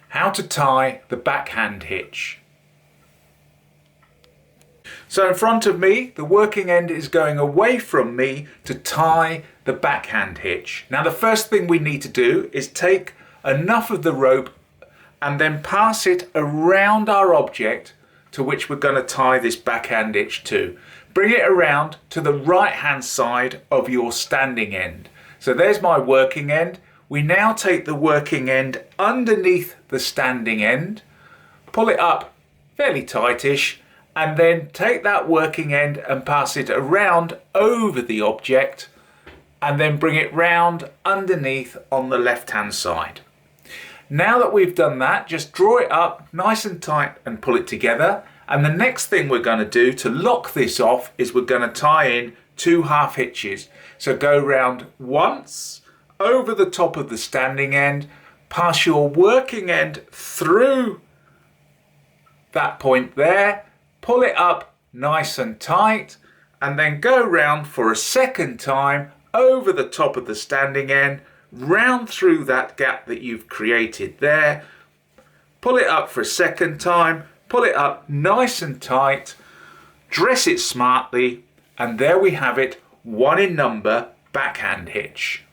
how to tie the backhand hitch. So in front of me, the working end is going away from me to tie the backhand hitch. Now the first thing we need to do is take enough of the rope and then pass it around our object to which we're going to tie this backhand hitch to. Bring it around to the right hand side of your standing end. So there's my working end. We now take the working end underneath the standing end, pull it up fairly tightish, and then take that working end and pass it around over the object and then bring it round underneath on the left hand side. Now that we've done that, just draw it up nice and tight and pull it together. And the next thing we're going to do to lock this off is we're going to tie in 2 half hitches. So go round once over the top of the standing end, pass your working end through that point there, pull it up nice and tight, and then go round for a second time over the top of the standing end, round through that gap that you've created there, pull it up for a second time, pull it up nice and tight, dress it smartly, and there we have it, 1 in number backhand hitch.